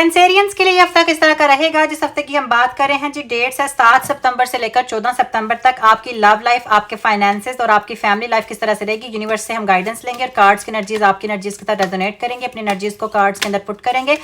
Cancerians के लिए ये हफ्ता किस तरह का रहेगा, जिस हफ्ते की हम बात कर रहे हैं जी, डेट्स है 7 सितंबर से लेकर 14 सितंबर तक। आपकी लव लाइफ, आपके फाइनेंसेस और आपकी फैमिली लाइफ किस तरह से रहेगी, यूनिवर्स से हम गाइडेंस लेंगे और कार्ड्स की एनर्जीज आपकी एनर्जीज के साथ रेजोनेट करेंगे, अपनी एनर्जीज को कार्ड्स के अंदर पुट करेंगे।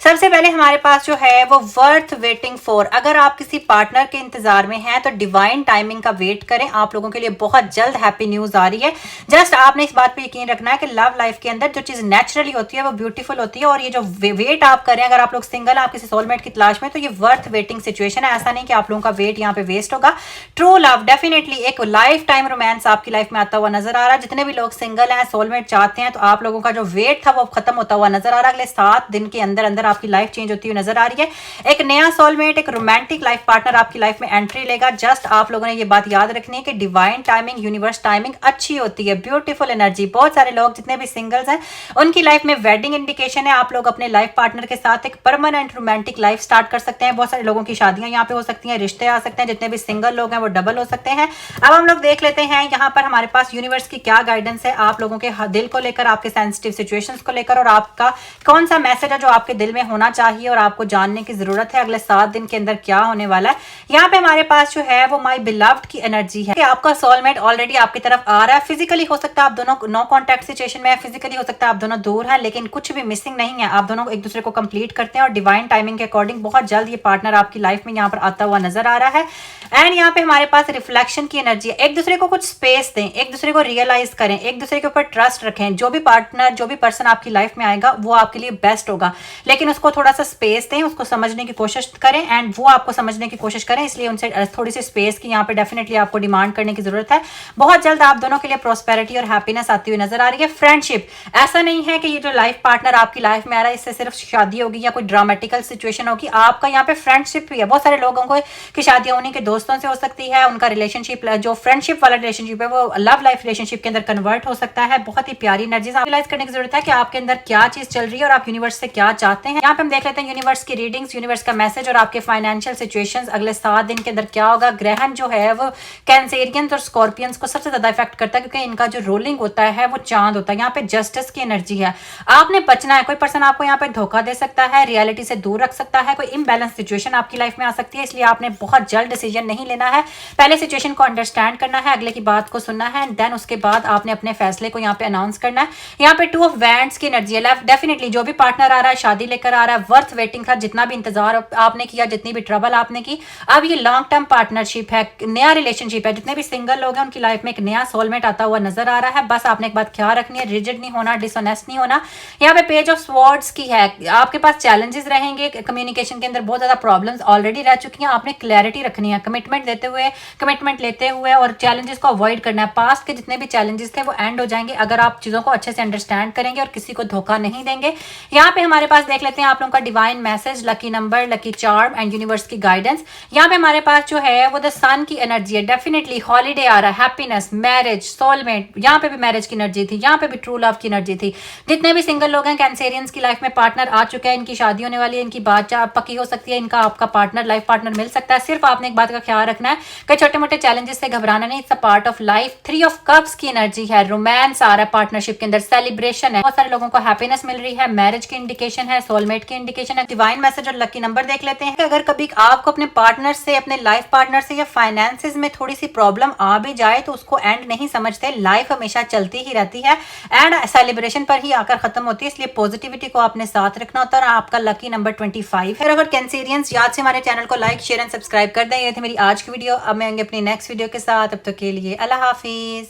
सबसे पहले हमारे पास जो है वो वर्थ वेटिंग फॉर। अगर आप किसी पार्टनर के इंतजार में हैं तो डिवाइन टाइमिंग का वेट करें, आप लोगों के लिए बहुत जल्द हैप्पी न्यूज आ रही है। जस्ट आपने इस बात पे यकीन रखना है कि लव लाइफ के अंदर जो चीज नेचुरली होती है वो ब्यूटीफुल होती है, और ये जो वेट आप कर रहे हैं, अगर आप लोग सिंगल आप किसी सोलमेट की तलाश में, तो ये वर्थ वेटिंग सिचुएशन है। ऐसा नहीं कि आप लोगों का वेट यहाँ पे वेस्ट होगा। ट्रू लव डेफिनेटली एक लाइफ टाइम रोमांस आपकी लाइफ में आता हुआ नजर आ रहा है। जितने भी लोग सिंगल हैं, सोलमेट चाहते हैं, तो आप लोगों का जो वेट था वो खत्म होता हुआ नजर आ रहा है। अगले 7 दिन के अंदर अंदर आपकी लाइफ चेंज होती हुई नजर आ रही है। एक नया सोलमेट, एक रोमांटिक लाइफ पार्टनर आपकी लाइफ में एंट्री लेगा। जस्ट आप लोगों ने ये बात याद रखनी है कि डिवाइन टाइमिंग, यूनिवर्स टाइमिंग अच्छी होती है, ब्यूटीफुल एनर्जी। बहुत सारे लोग जितने भी सिंगल्स हैं उनकी लाइफ में वेडिंग इंडिकेशन है। आप लोग अपने लाइफ पार्टनर के साथ एक परमानेंट रोमांटिक लाइफ स्टार्ट कर सकते हैं। बहुत सारे लोगों की शादियां यहाँ पे हो सकती हैं, रिश्ते आ सकते हैं। जितने भी सिंगल लोग हैं वो डबल हो सकते हैं। अब हम लोग देख लेते हैं यहाँ पर हमारे पास यूनिवर्स की क्या गाइडेंस है आप लोगों के दिल को लेकर, आपके सेंसिटिव सिचुएशंस को लेकर, और आपका कौन सा मैसेज है जो आपके दिल में होना चाहिए और आपको जानने की जरूरत है अगले 7 दिन के अंदर क्या होने वाला है। यहाँ पे हमारे पास जो है वो माई बिलव्ड की एनर्जी है कि आपका सोलमेट ऑलरेडी आपकी तरफ आ रहा है। फिजिकली हो सकता है आप दोनों नो कॉन्टैक्ट सिचुएशन में है, फिजिकली हो सकता है आप दोनों दूर हैं, लेकिन कुछ भी मिसिंग नहीं है। आप दोनों एक दूसरे को कंप्लीट करते हैं और डिवाइन टाइमिंग के अकॉर्डिंग बहुत जल्द ये पार्टनर आपकी लाइफ में यहाँ पर आता हुआ नजर आ रहा है। एंड यहाँ पे हमारे पास रिफ्लेक्शन की एनर्जी है। एक दूसरे को कुछ स्पेस दें, एक दूसरे को रियलाइज करें, एक दूसरे के ऊपर ट्रस्ट रखें। जो भी पार्टनर, जो भी पर्सन आपकी लाइफ में आएगा वो आपके लिए बेस्ट होगा, लेकिन उसको थोड़ा सा स्पेस दें, उसको समझने की कोशिश करें एंड वो आपको समझने की कोशिश करें। इसलिए उनसे थोड़ी सी स्पेस की यहाँ पे डेफिनेटली आपको डिमांड करने की जरूरत है। बहुत जल्द आप दोनों के लिए प्रॉस्पेरिटी और हैप्पीनेस आती हुई नजर आ रही है। फ्रेंडशिप, ऐसा नहीं है कि ये जो लाइफ पार्टनर आपकी लाइफ में आ रहा है इससे सिर्फ शादी होगी या कोई ड्रामेटिकल सिचुएशन होगी। आपका यहाँ पे फ्रेंडशिप भी है। बहुत सारे लोगों को की शादी उन्हीं के दोस्तों से हो सकती है। उनका रिलेशनशिप, जो फ्रेंडशिप वाला रिलेशनशिप है, वो लव लाइफ रिलेशनशिप के अंदर कन्वर्ट हो सकता है। बहुत ही प्यारी एनर्जी रियलाइज करने की जरूरत है कि आपके अंदर क्या चीज चल रही है और आप यूनिवर्स से क्या चाहते हैं। यहाँ पे हम देख लेते हैं यूनिवर्स की रीडिंग्स, यूनिवर्स का मैसेज और आपके फाइनेंशियल सिचुएशंस अगले 7 दिन के अंदर क्या होगा। ग्रहण जो है वो कैंसेरियंस और स्कॉर्पियंस को सबसे ज्यादा इफेक्ट करता है, क्योंकि इनका जो रोलिंग होता है वो चांद होता है। यहाँ पे जस्टिस की एनर्जी है। आपने बचना है। कोई पर्सन आपको यहाँ पे धोखा दे सकता है, रियलिटी से दूर रख सकता है, कोई इम्बैलेंस सिचुएशन आपकी लाइफ में आ सकती है। इसलिए आपने बहुत जल्द डिसीजन नहीं लेना है। पहले सिचुएशन को अंडरस्टैंड करना है, अगले की बात को सुनना है, देन उसके बाद आपने अपने फैसले को यहाँ पे अनाउंस करना है। यहाँ पे 2 ऑफ वैंड्स की एनर्जी है। डेफिनेटली जो भी पार्टनर आ रहा है, शादी लेकर आ रहा है, वर्थ वेटिंग था। जितना भी इंतजार आपने किया, जितनी भी ट्रबल आपने की, अब ये लॉन्ग टर्म पार्टनरशिप है, नया रिलेशनशिप है। जितने भी सिंगल लोग हैं उनकी लाइफ में एक नया सोलमेट आता हुआ नजर आ रहा है। बस आपने एक बात ख्याल रखनी है, रिजिड नहीं होना, डिसऑनेस्ट नहीं होना। यहाँ पे पेज ऑफ स्वॉर्ड्स की है। आपके पास चैलेंजेस रहेंगे कम्युनिकेशन के अंदर, बहुत ज्यादा प्रॉब्लम्स ऑलरेडी रह चुकी हैं। आपने क्लैरिटी रखनी है, कमिटमेंट देते हुए, कमिटमेंट लेते हुए, और चैलेंजेस को अवॉइड करना है। पास्ट के जितने भी चैलेंजेस थे वो एंड हो जाएंगे अगर आप चीजों को अच्छे से अंडरस्टैंड करेंगे और किसी को धोखा नहीं देंगे। यहाँ पे हमारे पास देख लेते हैं आप लोगों का divine message, lucky number, lucky charm and universe की गाइडेंस। यहाँ पे हमारे पास जो है वो द सन की एनर्जी है। डेफिनेटली हॉलीडे आ रहा है, हैप्पीनेस, मैरिज, सोलमेट। यहाँ पे भी मैरिज की एनर्जी थी, यहाँ पे भी ट्रू लव की एनर्जी थी। जितने भी सिंगल लोग हैं, कैंसेरियंस की लाइफ में पार्टनर आ चुके हैं, इनकी शादी होने वाली है, इनकी बातचीत पक्की हो सकती है, इनका आपका पार्टनर, लाइफ पार्टनर मिल सकता है। सिर्फ आपने एक बात का ख्याल रखना है कि छोटे मोटे चैलेंजेस से घबराना नहीं, it's a part of life. 3 of cups की एनर्जी है। रोमांस आ रहा है पार्टनरशिप के अंदर, सेलिब्रेशन है, बहुत सारे लोगों को हैप्पीनेस मिल रही है, मैरिज की इंडिकेशन है, सोलमेट की इंडिकेशन है। डिवाइन मैसेज और लकी नंबर देख लेते हैं कि अगर कभी आपको अपने पार्टनर से, अपने लाइफ पार्टनर से या फाइनेंसेस में थोड़ी सी प्रॉब्लम आ भी जाए तो उसको एंड नहीं समझते। लाइफ हमेशा चलती ही रहती है एंड सेलिब्रेशन पर ही आकर खत्म होती है। इसलिए पॉजिटिविटी को आपने साथ रखना होता है। और आपका लकी नंबर 25 है। अगर कैंसेरियंस याद से हमारे चैनल को लाइक, शेयर एंड सब्सक्राइब कर दें। ये थी मेरी आज की वीडियो। अब मैं आएंगे अपनी नेक्स्ट वीडियो के साथ। अब तक के लिए अल्लाह हाफिज।